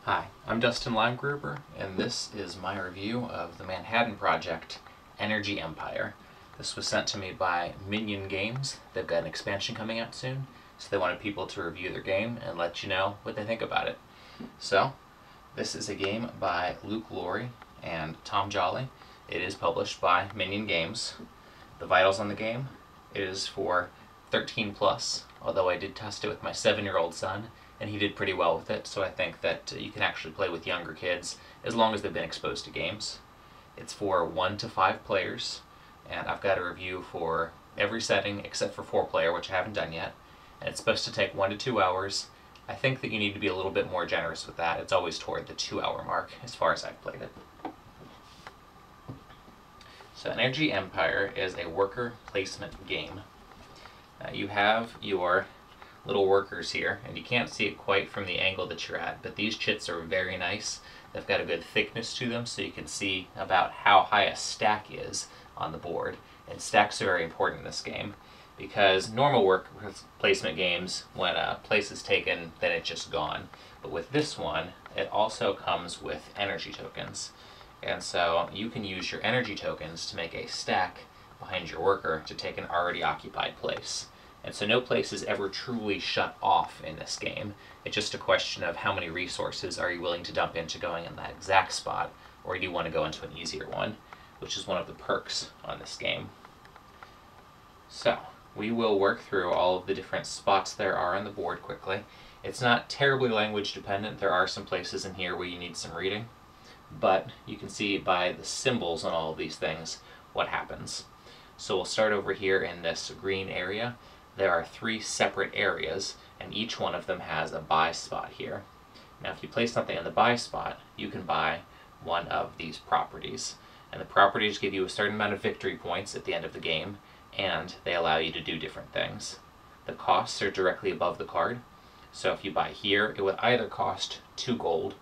Hi, I'm Dustin Leimgruber, and this is my review of the Manhattan Project Energy Empire. This was sent to me by Minion Games. They've got an expansion coming out soon, so they wanted people to review their game and let you know what they think about it. So, this is a game by Luke Laurie and Tom Jolly. It is published by Minion Games. The vitals on the game is for 13 plus, although I did test it with my 7-year-old son, and he did pretty well with it, so I think that you can actually play with younger kids as long as they've been exposed to games. It's for 1 to 5 players, and I've got a review for every setting except for 4-player, which I haven't done yet, and it's supposed to take 1 to 2 hours. I think that you need to be a little bit more generous with that. It's always toward the 2-hour mark as far as I've played it. So Energy Empire is a worker placement game. You have your little workers here, and you can't see it quite from the angle that you're at, but these chits are very nice. They've got a good thickness to them, so you can see about how high a stack is on the board. And stacks are very important in this game, because normal work placement games, when a place is taken, then it's just gone. But with this one, it also comes with energy tokens. And so you can use your energy tokens to make a stack behind your worker to take an already occupied place. And so no place is ever truly shut off in this game. It's just a question of how many resources are you willing to dump into going in that exact spot, or do you want to go into an easier one, which is one of the perks on this game. So we will work through all of the different spots there are on the board quickly. It's not terribly language dependent. There are some places in here where you need some reading, but you can see by the symbols on all of these things what happens. So we'll start over here in this green area. There are 3 separate areas, and each one of them has a buy spot here. Now if you place something in the buy spot, you can buy one of these properties. And the properties give you a certain amount of victory points at the end of the game, and they allow you to do different things. The costs are directly above the card, so if you buy here, it would either cost 2 gold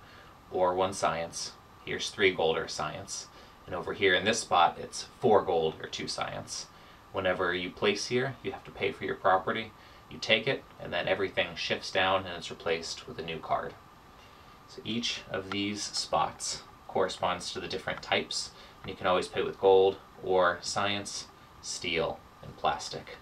or 1 science. Here's 3 gold or science. And over here in this spot, it's 4 gold or 2 science. Whenever you place here, you have to pay for your property. You take it, and then everything shifts down and it's replaced with a new card. So each of these spots corresponds to the different types, and you can always pay with gold or science, steel, and plastic.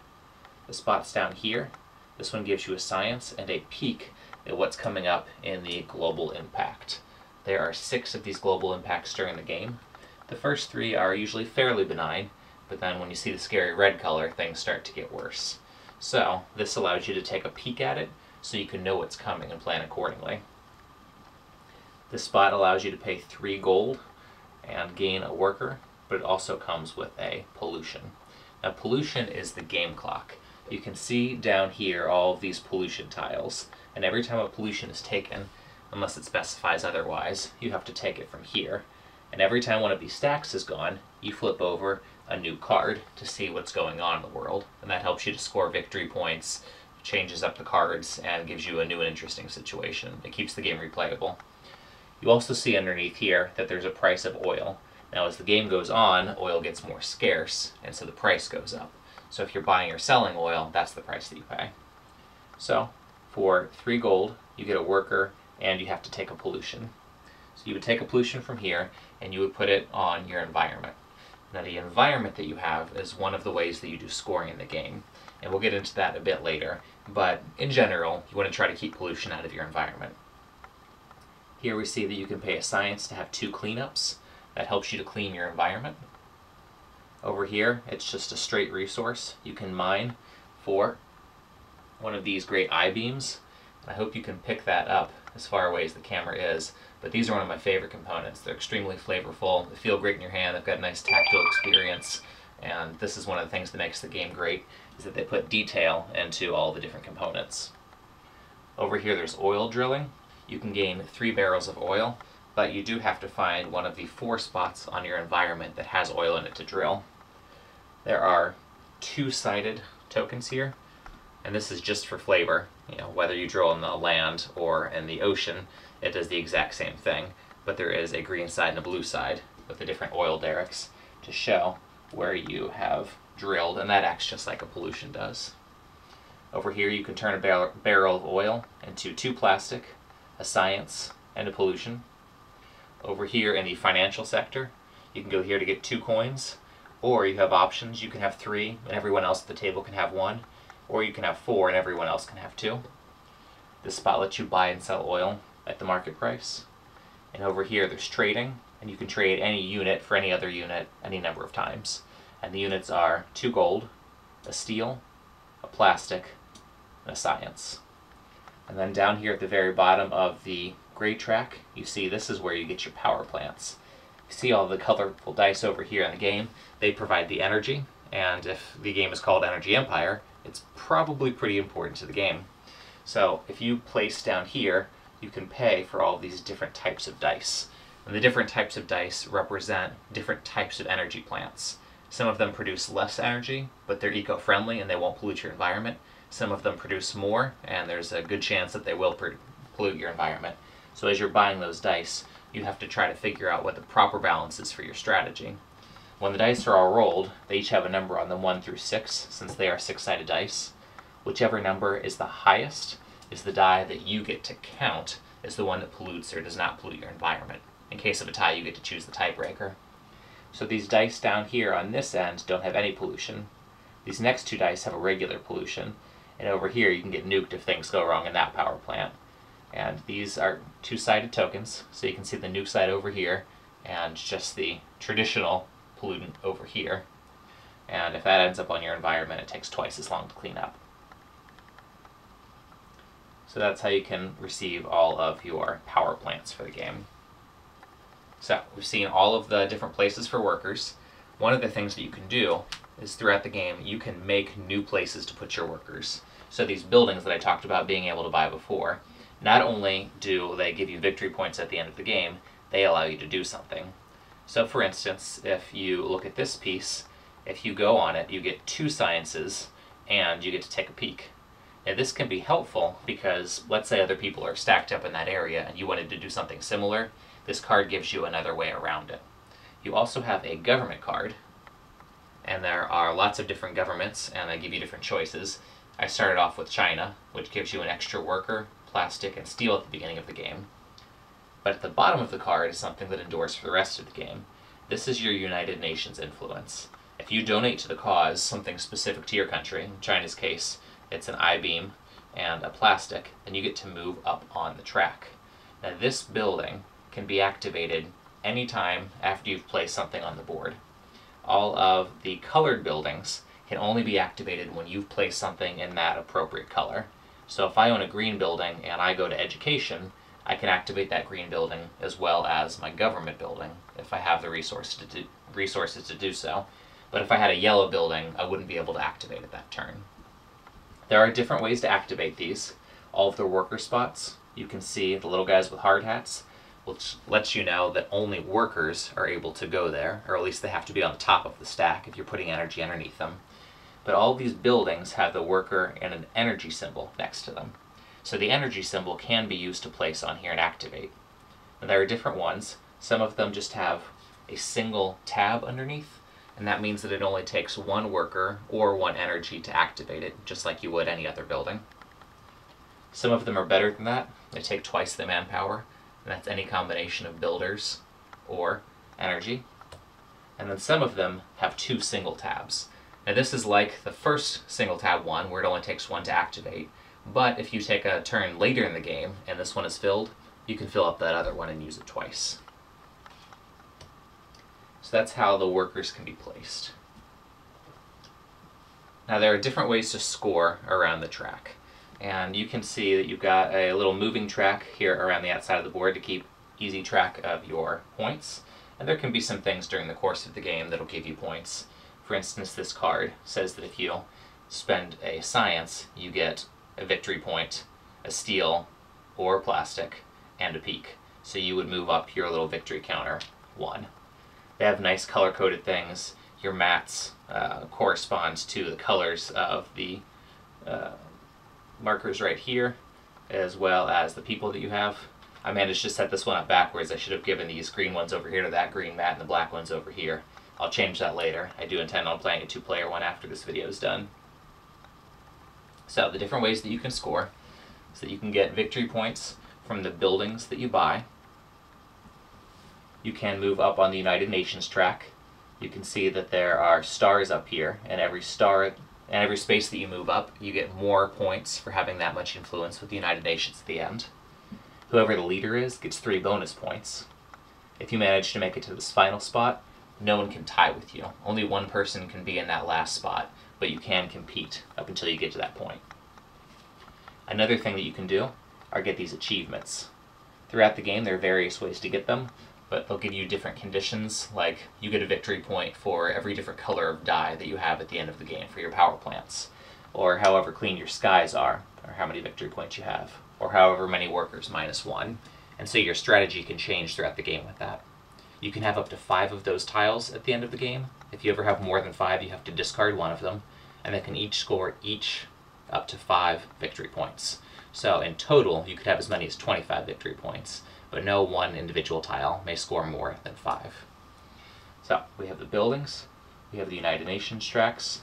The spots down here, this one gives you a science and a peek at what's coming up in the global impact. There are 6 of these global impacts during the game. The first 3 are usually fairly benign, but then when you see the scary red color, things start to get worse. So this allows you to take a peek at it so you can know what's coming and plan accordingly. This spot allows you to pay 3 gold and gain a worker, but it also comes with a pollution. Now pollution is the game clock. You can see down here all of these pollution tiles, and every time a pollution is taken, unless it specifies otherwise, you have to take it from here. And every time one of these stacks is gone, you flip over a new card to see what's going on in the world, and that helps you to score victory points, changes up the cards, and gives you a new and interesting situation. It keeps the game replayable. You also see underneath here that there's a price of oil. Now as the game goes on, oil gets more scarce, and so the price goes up. So if you're buying or selling oil, that's the price that you pay. So for 3 gold, you get a worker, and you have to take a pollution. So you would take a pollution from here, and you would put it on your environment. Now the environment that you have is one of the ways that you do scoring in the game, and we'll get into that a bit later, but in general, you want to try to keep pollution out of your environment. Here we see that you can pay a science to have 2 cleanups. That helps you to clean your environment. Over here, it's just a straight resource. You can mine for one of these great I-beams. I hope you can pick that up as far away as the camera is, but these are one of my favorite components. They're extremely flavorful, they feel great in your hand, they've got a nice tactile experience, and this is one of the things that makes the game great, is that they put detail into all the different components. Over here there's oil drilling. You can gain 3 barrels of oil, but you do have to find one of the 4 spots on your environment that has oil in it to drill. There are 2-sided tokens here, and this is just for flavor. Whether you drill in the land or in the ocean, it does the exact same thing, but there is a green side and a blue side with the different oil derricks to show where you have drilled, and that acts just like a pollution does. Over here you can turn a barrel of oil into 2 plastic, a science, and a pollution. Over here in the financial sector, you can go here to get 2 coins, or you have options. You can have 3 and everyone else at the table can have 1, or you can have 4 and everyone else can have 2. This spot lets you buy and sell oil at the market price. And over here there's trading, and you can trade any unit for any other unit any number of times. And the units are 2 gold, a steel, a plastic, and a science. And then down here at the very bottom of the gray track, you see this is where you get your power plants. You see all the colorful dice over here in the game. They provide the energy, and if the game is called Energy Empire, it's probably pretty important to the game. So if you place down here, you can pay for all these different types of dice. And the different types of dice represent different types of energy plants. Some of them produce less energy, but they're eco-friendly and they won't pollute your environment. Some of them produce more, and there's a good chance that they will pollute your environment. So as you're buying those dice, you have to try to figure out what the proper balance is for your strategy. When the dice are all rolled, they each have a number on them 1 through 6, since they are 6-sided dice. Whichever number is the highest is the die that you get to count as the one that pollutes or does not pollute your environment. In case of a tie, you get to choose the tiebreaker. So these dice down here on this end don't have any pollution. These next 2 dice have a regular pollution, and over here you can get nuked if things go wrong in that power plant. And these are 2-sided tokens, so you can see the nuke side over here and just the traditional pollutant over here. And if that ends up on your environment, it takes twice as long to clean up. So that's how you can receive all of your power plants for the game. So we've seen all of the different places for workers. One of the things that you can do is throughout the game you can make new places to put your workers. So these buildings that I talked about being able to buy before, not only do they give you victory points at the end of the game, they allow you to do something. So for instance, if you look at this piece, if you go on it, you get 2 sciences and you get to take a peek. Now this can be helpful because let's say other people are stacked up in that area and you wanted to do something similar, this card gives you another way around it. You also have a government card, and there are lots of different governments and they give you different choices. I started off with China, which gives you an extra worker, plastic, and steel at the beginning of the game. But at the bottom of the card is something that endures for the rest of the game. This is your United Nations influence. If you donate to the cause something specific to your country, in China's case, it's an I-beam and a plastic, then you get to move up on the track. Now this building can be activated anytime after you've placed something on the board. All of the colored buildings can only be activated when you've placed something in that appropriate color. So if I own a green building and I go to education, I can activate that green building as well as my government building if I have the resources to do so. But if I had a yellow building, I wouldn't be able to activate it that turn. There are different ways to activate these. All of the worker spots, you can see the little guys with hard hats, which lets you know that only workers are able to go there, or at least they have to be on the top of the stack if you're putting energy underneath them. But all these buildings have the worker and an energy symbol next to them. So the energy symbol can be used to place on here and activate. And there are different ones. Some of them just have a single tab underneath, and that means that it only takes 1 worker or 1 energy to activate it, just like you would any other building. Some of them are better than that. They take twice the manpower, and that's any combination of builders or energy. And then some of them have 2 single tabs. Now this is like the first single tab one, where it only takes 1 to activate, but if you take a turn later in the game and this one is filled, you can fill up that other one and use it twice. So that's how the workers can be placed. Now there are different ways to score around the track. And you can see that you've got a little moving track here around the outside of the board to keep easy track of your points. And there can be some things during the course of the game that'll give you points. For instance, this card says that if you spend a science, you get a victory point, a steel, or plastic, and a peak. So you would move up your little victory counter 1. They have nice color-coded things. Your mats correspond to the colors of the markers right here, as well as the people that you have. I managed to set this one up backwards. I should have given these green ones over here to that green mat and the black ones over here. I'll change that later. I do intend on playing a 2-player one after this video is done. So the different ways that you can score is that you can get victory points from the buildings that you buy. You can move up on the United Nations track. You can see that there are stars up here, and every star and every space that you move up, you get more points for having that much influence with the United Nations at the end. Whoever the leader is gets 3 bonus points. If you manage to make it to this final spot, no one can tie with you. Only one person can be in that last spot, but you can compete up until you get to that point. Another thing that you can do are get these achievements. Throughout the game, there are various ways to get them, but they'll give you different conditions, like you get a victory point for every different color of dye that you have at the end of the game for your power plants, or however clean your skies are, or how many victory points you have, or however many workers -1, and so your strategy can change throughout the game with that. You can have up to 5 of those tiles at the end of the game. If you ever have more than 5, you have to discard one of them, and they can each score up to 5 victory points. So in total, you could have as many as 25 victory points, but no one individual tile may score more than 5. So we have the buildings, we have the United Nations tracks,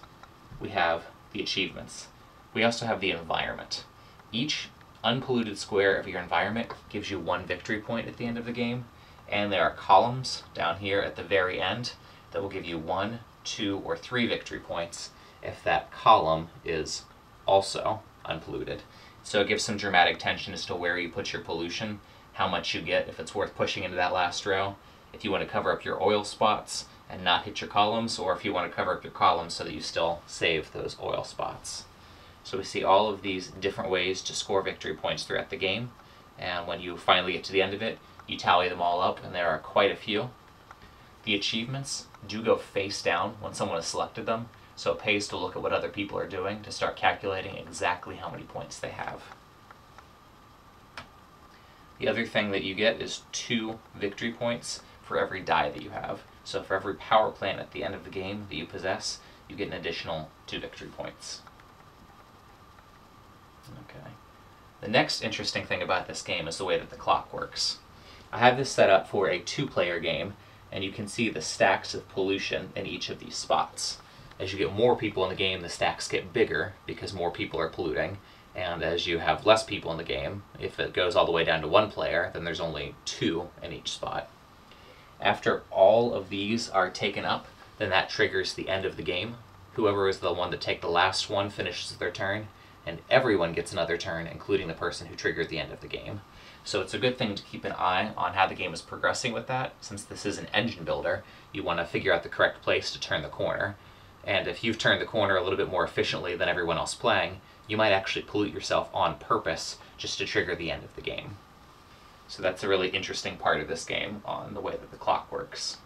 we have the achievements. We also have the environment. Each unpolluted square of your environment gives you 1 victory point at the end of the game, and there are columns down here at the very end that will give you 1, 2, or 3 victory points if that column is also unpolluted. So it gives some dramatic tension as to where you put your pollution, how much you get, if it's worth pushing into that last row, if you want to cover up your oil spots and not hit your columns, or if you want to cover up your columns so that you still save those oil spots. So we see all of these different ways to score victory points throughout the game, and when you finally get to the end of it, you tally them all up, and there are quite a few. The achievements do go face down when someone has selected them, so it pays to look at what other people are doing to start calculating exactly how many points they have. The other thing that you get is 2 victory points for every die that you have. So for every power plant at the end of the game that you possess, you get an additional 2 victory points. Okay. The next interesting thing about this game is the way that the clock works. I have this set up for a 2-player game, and you can see the stacks of pollution in each of these spots. As you get more people in the game, the stacks get bigger because more people are polluting, and as you have less people in the game, if it goes all the way down to 1 player, then there's only 2 in each spot. After all of these are taken up, then that triggers the end of the game. Whoever is the one to take the last one finishes their turn, and everyone gets another turn, including the person who triggered the end of the game. So it's a good thing to keep an eye on how the game is progressing with that. Since this is an engine builder, you want to figure out the correct place to turn the corner. And if you've turned the corner a little bit more efficiently than everyone else playing, you might actually pollute yourself on purpose just to trigger the end of the game. So that's a really interesting part of this game on the way that the clock works.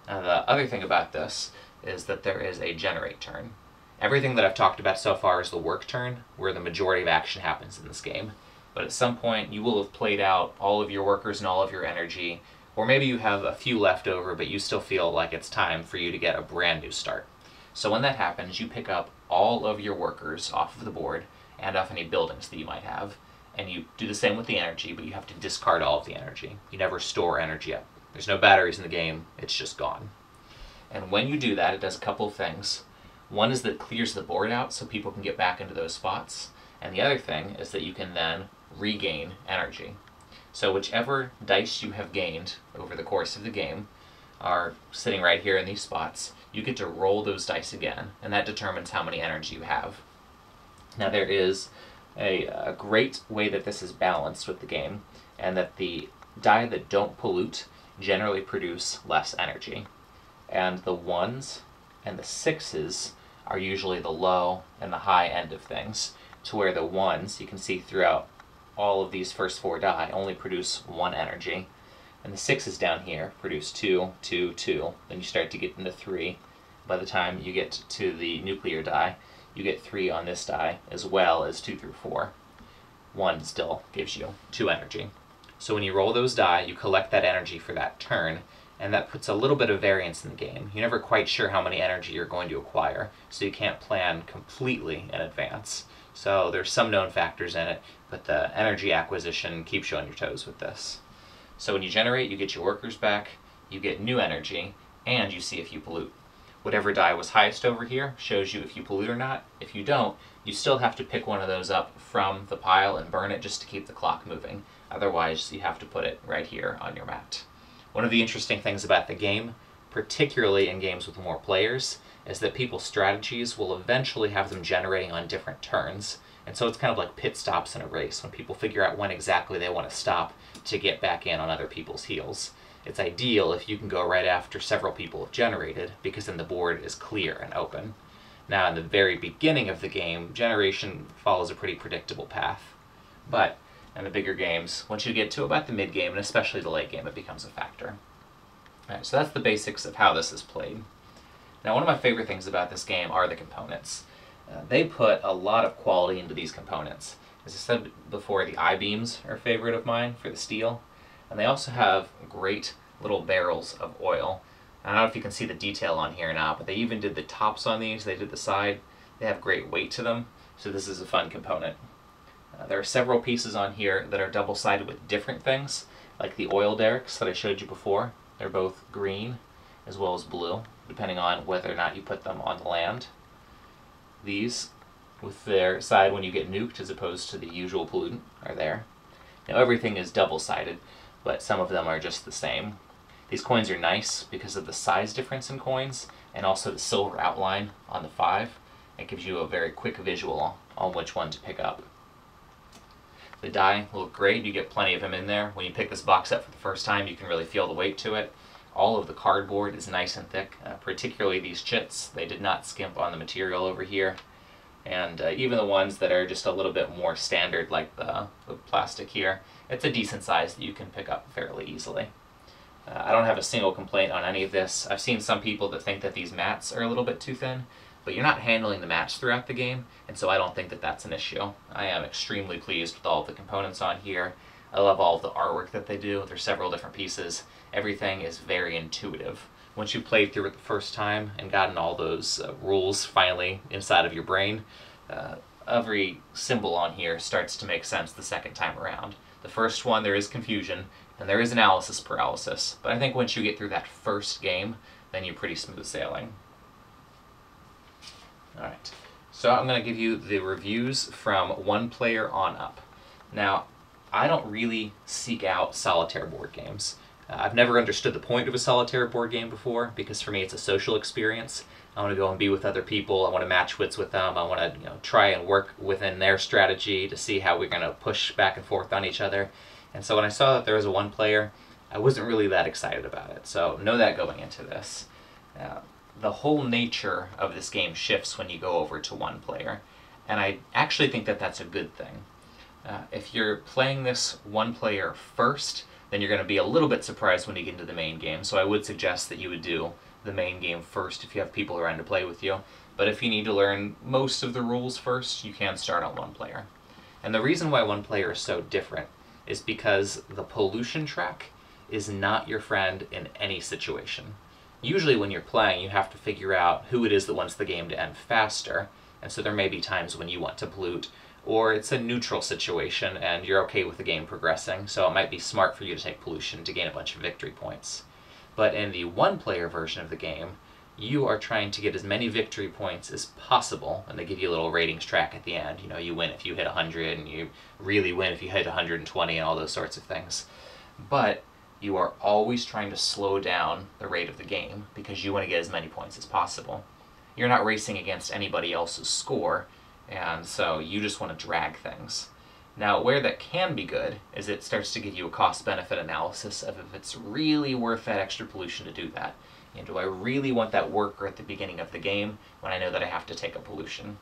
Now the other thing about this is that there is a generate turn. Everything that I've talked about so far is the work turn, where the majority of action happens in this game. But at some point you will have played out all of your workers and all of your energy, or maybe you have a few left over but you still feel like it's time for you to get a brand new start. So when that happens, you pick up all of your workers off of the board and off any buildings that you might have, and you do the same with the energy, but you have to discard all of the energy. You never store energy up. There's no batteries in the game, it's just gone. And when you do that, it does a couple of things. One is that it clears the board out so people can get back into those spots, and the other thing is that you can then regain energy. So whichever dice you have gained over the course of the game are sitting right here in these spots, you get to roll those dice again, and that determines how many energy you have. Now there is a great way that this is balanced with the game, and that the die that don't pollute generally produce less energy. And the 1s and the 6s are usually the low and the high end of things, to where the 1s, you can see throughout all of these first 4 die, only produce 1 energy, and the 6s down here produce 2, 2, 2. Then you start to get into 3. By the time you get to the nuclear die, you get 3 on this die, as well as 2 through 4. 1 still gives you 2 energy. So when you roll those die, you collect that energy for that turn, and that puts a little bit of variance in the game. You're never quite sure how many energy you're going to acquire, so you can't plan completely in advance. So there's some known factors in it, but the energy acquisition keeps you on your toes with this. So when you generate, you get your workers back, you get new energy, and you see if you pollute. Whatever die was highest over here shows you if you pollute or not. If you don't, you still have to pick one of those up from the pile and burn it just to keep the clock moving. Otherwise, you have to put it right here on your mat. One of the interesting things about the game, particularly in games with more players, is that people's strategies will eventually have them generating on different turns. And so it's kind of like pit stops in a race, when people figure out when exactly they want to stop to get back in on other people's heels. It's ideal if you can go right after several people have generated, because then the board is clear and open. Now, in the very beginning of the game, generation follows a pretty predictable path. But in the bigger games, once you get to about the mid-game, and especially the late game, it becomes a factor. Alright, so that's the basics of how this is played. Now, one of my favorite things about this game are the components. They put a lot of quality into these components. As I said before, the I-beams are a favorite of mine for the steel. And they also have great little barrels of oil. I don't know if you can see the detail on here or not, but they even did the tops on these, they did the side. They have great weight to them, so this is a fun component. There are several pieces on here that are double-sided with different things, like the oil derricks that I showed you before. They're both green as well as blue, depending on whether or not you put them on the land. These, with their side when you get nuked as opposed to the usual pollutant, are there. Now everything is double-sided, but some of them are just the same. These coins are nice because of the size difference in coins and also the silver outline on the 5. It gives you a very quick visual on which one to pick up. The die look great. You get plenty of them in there. When you pick this box up for the first time, you can really feel the weight to it. All of the cardboard is nice and thick, particularly these chits. They did not skimp on the material over here. And even the ones that are just a little bit more standard, like the plastic here, it's a decent size that you can pick up fairly easily. I don't have a single complaint on any of this. I've seen some people that think that these mats are a little bit too thin, but you're not handling the mats throughout the game, and so I don't think that that's an issue. I am extremely pleased with all of the components on here. I love all of the artwork that they do. There's several different pieces. Everything is very intuitive. Once you played through it the first time and gotten all those rules finally inside of your brain, every symbol on here starts to make sense the second time around. The first one, there is confusion, and there is analysis paralysis, but I think once you get through that first game, then you're pretty smooth sailing. Alright, so I'm going to give you the reviews from 1 player on up. Now, I don't really seek out solitaire board games. I've never understood the point of a solitaire board game before, because for me it's a social experience. I want to go and be with other people, I want to match wits with them, I want to try and work within their strategy to see how we're going to push back and forth on each other. And so when I saw that there was a 1 player, I wasn't really that excited about it. So know that going into this. The whole nature of this game shifts when you go over to 1 player, and I actually think that that's a good thing. If you're playing this 1 player first, then you're going to be a little bit surprised when you get into the main game, so I would suggest that you would do the main game first if you have people around to play with you. But if you need to learn most of the rules first, you can start on 1 player. And the reason why 1 player is so different is because the pollution track is not your friend in any situation. Usually when you're playing, you have to figure out who it is that wants the game to end faster, and so there may be times when you want to pollute, or it's a neutral situation and you're okay with the game progressing, so it might be smart for you to take pollution to gain a bunch of victory points. But in the 1 player version of the game, you are trying to get as many victory points as possible, and they give you a little ratings track at the end. You win if you hit 100, and you really win if you hit 120, and all those sorts of things. But you are always trying to slow down the rate of the game, because you want to get as many points as possible. You're not racing against anybody else's score, and so you just want to drag things. Now, where that can be good is it starts to give you a cost-benefit analysis of if it's really worth that extra pollution to do that. Do I really want that worker at the beginning of the game when I know that I have to take a pollution?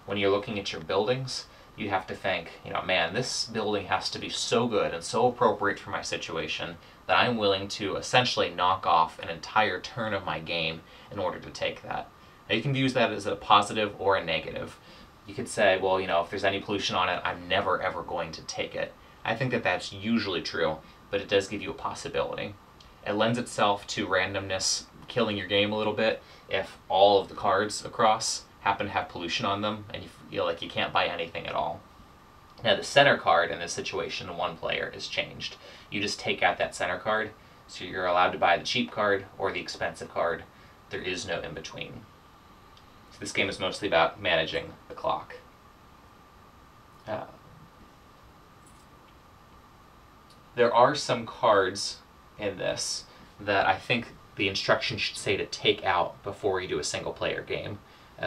When you're looking at your buildings, you have to think, man, this building has to be so good and so appropriate for my situation that I'm willing to essentially knock off an entire turn of my game in order to take that. Now, you can use that as a positive or a negative. You could say, well, if there's any pollution on it, I'm never ever going to take it. I think that that's usually true, but it does give you a possibility. It lends itself to randomness killing your game a little bit if all of the cards across happen to have pollution on them and you feel like you can't buy anything at all. Now, the center card in this situation in 1 player is changed. You just take out that center card, so you're allowed to buy the cheap card or the expensive card. There is no in-between. So this game is mostly about managing the clock. There are some cards in this that I think the instructions should say to take out before you do a single-player game.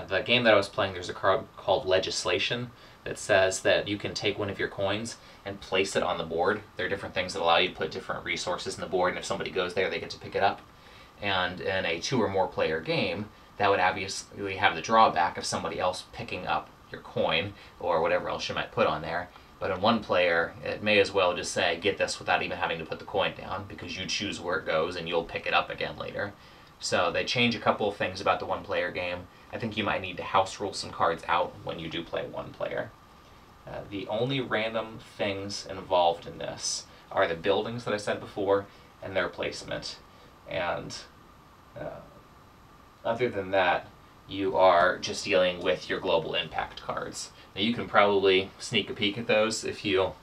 The game that I was playing, there's a card called Legislation that says that you can take one of your coins and place it on the board. There are different things that allow you to put different resources in the board, and if somebody goes there, they get to pick it up. And in a 2 or more player game, that would obviously have the drawback of somebody else picking up your coin or whatever else you might put on there. But in 1 player, it may as well just say, get this without even having to put the coin down, because you choose where it goes and you'll pick it up again later. So they change a couple of things about the 1-player game. I think you might need to house rule some cards out when you do play 1 player. The only random things involved in this are the buildings that I said before and their placement. And other than that, you are just dealing with your global impact cards. Now you can probably sneak a peek at those if you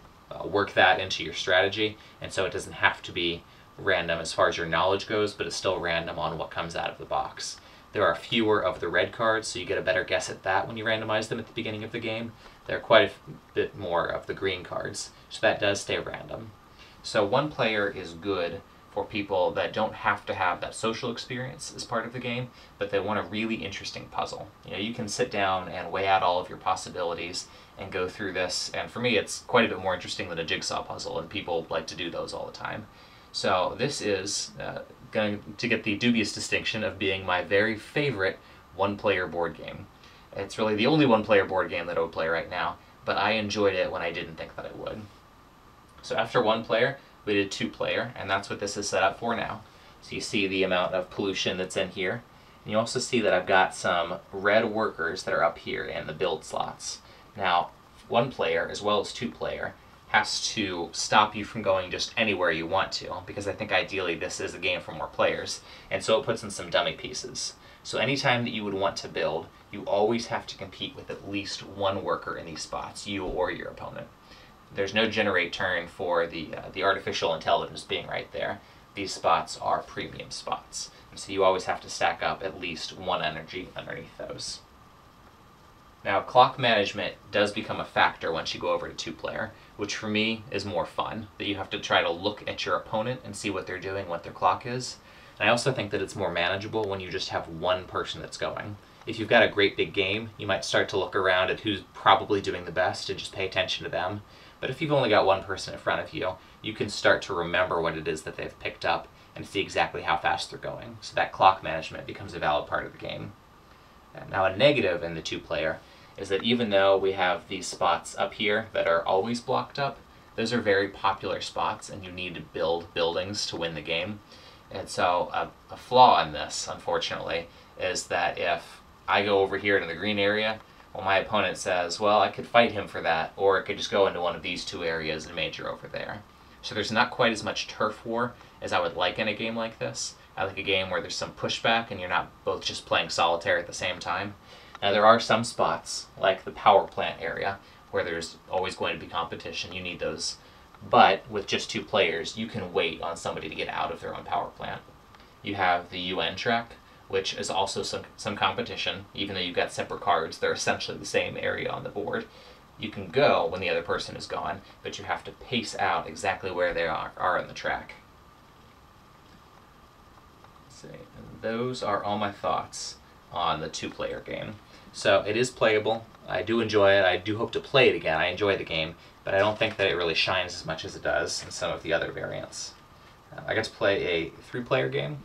work that into your strategy, and so it doesn't have to be random as far as your knowledge goes, but it's still random on what comes out of the box. There are fewer of the red cards, so you get a better guess at that when you randomize them at the beginning of the game. There are quite a bit more of the green cards, so that does stay random. So 1 player is good for people that don't have to have that social experience as part of the game, but they want a really interesting puzzle. You know, you can sit down and weigh out all of your possibilities and go through this, and for me it's quite a bit more interesting than a jigsaw puzzle, and people like to do those all the time. So this is going to get the dubious distinction of being my very favorite 1-player board game. It's really the only 1-player board game that I would play right now, but I enjoyed it when I didn't think that I would. So after 1 player, we did 2-player, and that's what this is set up for now. So you see the amount of pollution that's in here. And you also see that I've got some red workers that are up here in the build slots. Now, 1 player as well as 2-player has to stop you from going just anywhere you want to, because I think ideally this is a game for more players, and so it puts in some dummy pieces. So anytime that you would want to build, you always have to compete with at least 1 worker in these spots, you or your opponent. There's no generate turn for the artificial intelligence being right there. These spots are premium spots, and so you always have to stack up at least 1 energy underneath those. Now, clock management does become a factor once you go over to 2-player, which for me is more fun, that you have to try to look at your opponent and see what they're doing, what their clock is. And I also think that it's more manageable when you just have 1 person that's going. If you've got a great big game, you might start to look around at who's probably doing the best and just pay attention to them. But if you've only got 1 person in front of you, you can start to remember what it is that they've picked up and see exactly how fast they're going. So that clock management becomes a valid part of the game. Now, a negative in the 2-player is that even though we have these spots up here that are always blocked up, those are very popular spots, and you need to build buildings to win the game. And so a flaw in this, unfortunately, is that if I go over here to the green area, well, my opponent says, well, I could fight him for that, or it could just go into one of these 2 areas and major over there. So there's not quite as much turf war as I would like in a game like this. I like a game where there's some pushback and you're not both just playing solitaire at the same time. Now, there are some spots, like the power plant area, where there's always going to be competition. You need those. But with just 2 players, you can wait on somebody to get out of their own power plant. You have the UN track, which is also some competition. Even though you've got separate cards, they're essentially the same area on the board. You can go when the other person is gone, but you have to pace out exactly where they are on the track. Let's see. And those are all my thoughts on the 2-player game. So it is playable. I do enjoy it. I do hope to play it again. I enjoy the game, but I don't think that it really shines as much as it does in some of the other variants. I got to play a 3-player game.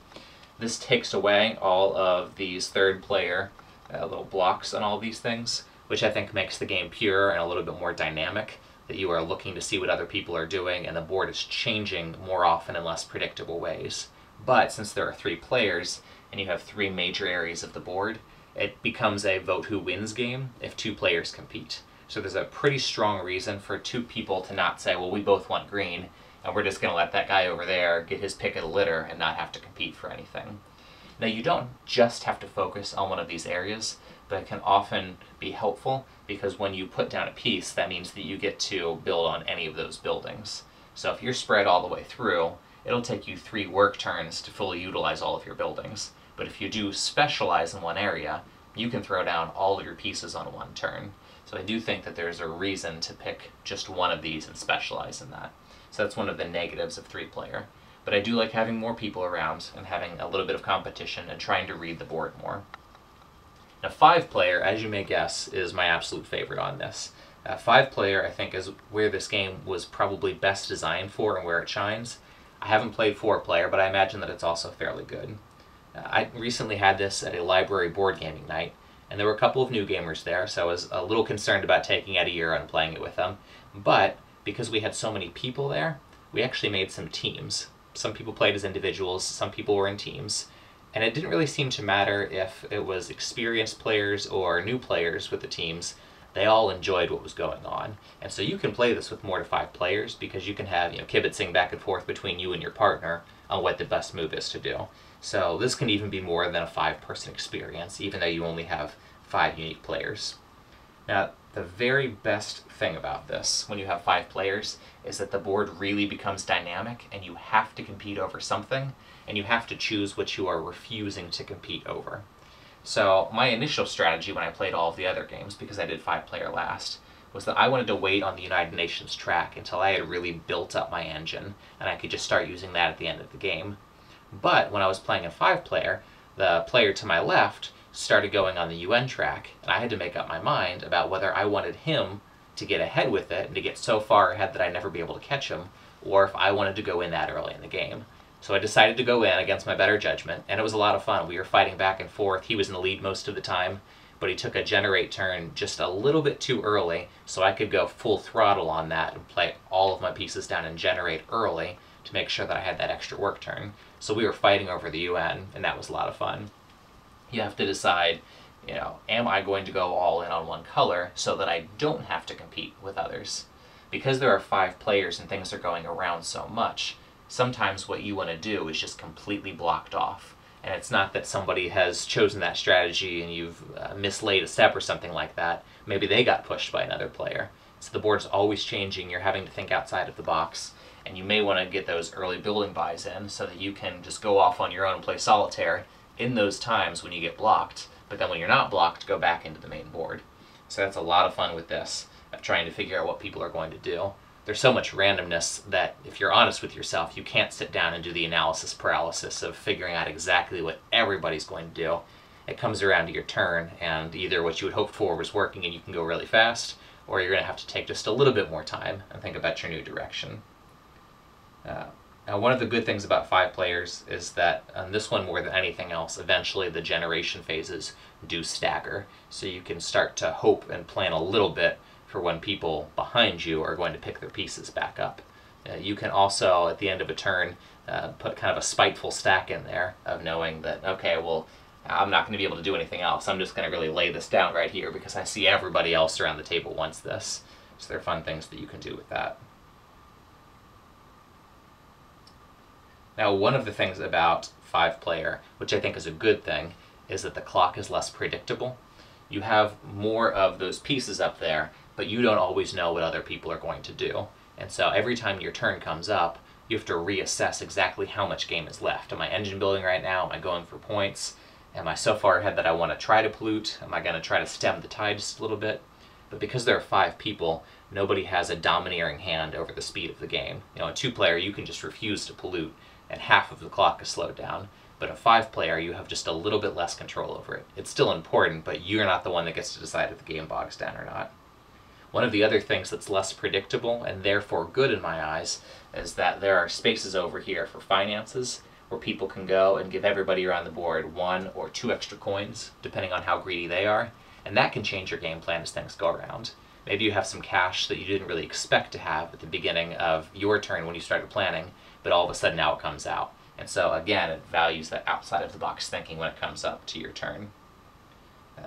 This takes away all of these 3rd-player little blocks on all these things, which I think makes the game pure and a little bit more dynamic, that you are looking to see what other people are doing, and the board is changing more often in less predictable ways. But since there are 3 players, and you have 3 major areas of the board, it becomes a vote who wins game if 2 players compete. So there's a pretty strong reason for 2 people to not say, well, we both want green, and we're just going to let that guy over there get his pick of the litter and not have to compete for anything. Now, you don't just have to focus on one of these areas, but it can often be helpful, because when you put down a piece, that means that you get to build on any of those buildings. So if you're spread all the way through, it'll take you 3 work turns to fully utilize all of your buildings. But if you do specialize in one area, you can throw down all of your pieces on one turn. So I do think that there's a reason to pick just one of these and specialize in that. So that's one of the negatives of 3-player. But I do like having more people around and having a little bit of competition and trying to read the board more. Now 5-player, as you may guess, is my absolute favorite on this. 5-player, I think, is where this game was probably best designed for and where it shines. I haven't played 4-player, but I imagine that it's also fairly good. I recently had this at a library board gaming night, and there were a couple of new gamers there, so I was a little concerned about taking out a year and playing it with them. But because we had so many people there, we actually made some teams. Some people played as individuals, some people were in teams, and it didn't really seem to matter if it was experienced players or new players with the teams. They all enjoyed what was going on. And so you can play this with more to 5 players because you can have, kibitzing back and forth between you and your partner on what the best move is to do. So this can even be more than a 5-person experience, even though you only have 5 unique players. Now, the very best thing about this, when you have 5 players, is that the board really becomes dynamic and you have to compete over something, and you have to choose what you are refusing to compete over. So my initial strategy when I played all of the other games, because I did 5-player last, was that I wanted to wait on the United Nations track until I had really built up my engine, and I could just start using that at the end of the game. But when I was playing in 5-player, the player to my left started going on the UN track, and I had to make up my mind about whether I wanted him to get ahead with it and to get so far ahead that I'd never be able to catch him, or if I wanted to go in that early in the game. So I decided to go in against my better judgment, and it was a lot of fun. We were fighting back and forth. He was in the lead most of the time, but he took a generate turn just a little bit too early, so I could go full throttle on that and play all of my pieces down and generate early to make sure that I had that extra work turn. So we were fighting over the UN, and that was a lot of fun. You have to decide, am I going to go all in on one color so that I don't have to compete with others? Because there are 5 players and things are going around so much, sometimes what you want to do is just completely blocked off. And it's not that somebody has chosen that strategy and you've mislaid a step or something like that. Maybe they got pushed by another player. So the board's always changing. You're having to think outside of the box. And you may want to get those early building buys in so that you can just go off on your own and play solitaire in those times when you get blocked. But then when you're not blocked, go back into the main board. So that's a lot of fun with this, of trying to figure out what people are going to do. There's so much randomness that if you're honest with yourself, you can't sit down and do the analysis paralysis of figuring out exactly what everybody's going to do. It comes around to your turn, and either what you had hoped for was working and you can go really fast, or you're going to have to take just a little bit more time and think about your new direction. Now, one of the good things about 5 players is that on this one, more than anything else, eventually the generation phases do stagger. So you can start to hope and plan a little bit for when people behind you are going to pick their pieces back up. You can also, at the end of a turn, put kind of a spiteful stack in there of knowing that, okay, well, I'm not going to be able to do anything else. I'm just going to really lay this down right here because I see everybody else around the table wants this. So there are fun things that you can do with that. Now, one of the things about 5-player, which I think is a good thing, is that the clock is less predictable. You have more of those pieces up there, but you don't always know what other people are going to do. And so every time your turn comes up, you have to reassess exactly how much game is left. Am I engine building right now? Am I going for points? Am I so far ahead that I want to try to pollute? Am I going to try to stem the tide just a little bit? But because there are 5 people, nobody has a domineering hand over the speed of the game. In 2-player, you can just refuse to pollute, and half of the clock is slowed down. But a 5-player, you have just a little bit less control over it. It's still important, but you're not the one that gets to decide if the game bogs down or not. One of the other things that's less predictable, and therefore good in my eyes, is that there are spaces over here for finances, where people can go and give everybody around the board 1 or 2 extra coins, depending on how greedy they are, and that can change your game plan as things go around. Maybe you have some cash that you didn't really expect to have at the beginning of your turn when you started planning, but all of a sudden now it comes out. And so again, it values that outside of the box thinking when it comes up to your turn.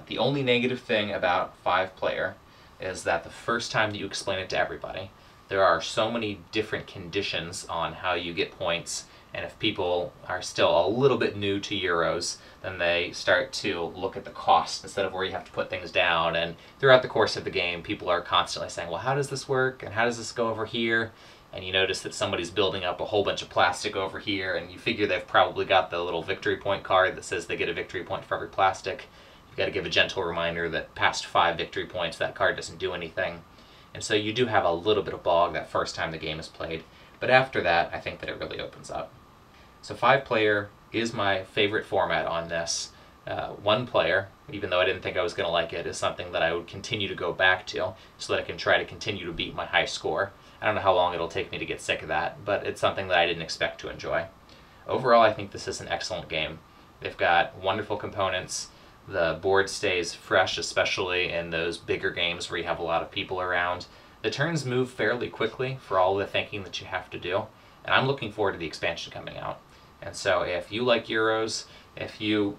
The only negative thing about 5-player is that the first time that you explain it to everybody, there are so many different conditions on how you get points, and if people are still a little bit new to Euros, then they start to look at the cost instead of where you have to put things down. And throughout the course of the game, people are constantly saying, well, how does this work? And how does this go over here? and you notice that somebody's building up a whole bunch of plastic over here, and you figure they've probably got the little victory point card that says they get a victory point for every plastic. You've got to give a gentle reminder that past 5 victory points, that card doesn't do anything. And so you do have a little bit of bog that first time the game is played, but after that, I think that it really opens up. So 5-player is my favorite format on this. 1 player, even though I didn't think I was going to like it, is something that I would continue to go back to so that I can try to continue to beat my high score. I don't know how long it'll take me to get sick of that, but it's something that I didn't expect to enjoy. Overall, I think this is an excellent game. They've got wonderful components. The board stays fresh, especially in those bigger games where you have a lot of people around. The turns move fairly quickly for all the thinking that you have to do, and I'm looking forward to the expansion coming out. And so if you like Euros, if you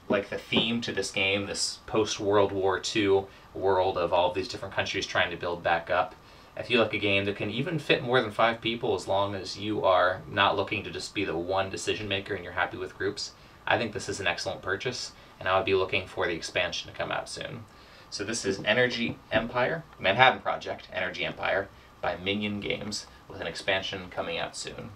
like the theme to this game, this post-World War II world of all of these different countries trying to build back up, if you like a game that can even fit more than 5 people as long as you are not looking to just be the one decision maker and you're happy with groups, I think this is an excellent purchase, and I would be looking for the expansion to come out soon. So this is Energy Empire, Manhattan Project, Energy Empire, by Minion Games, with an expansion coming out soon.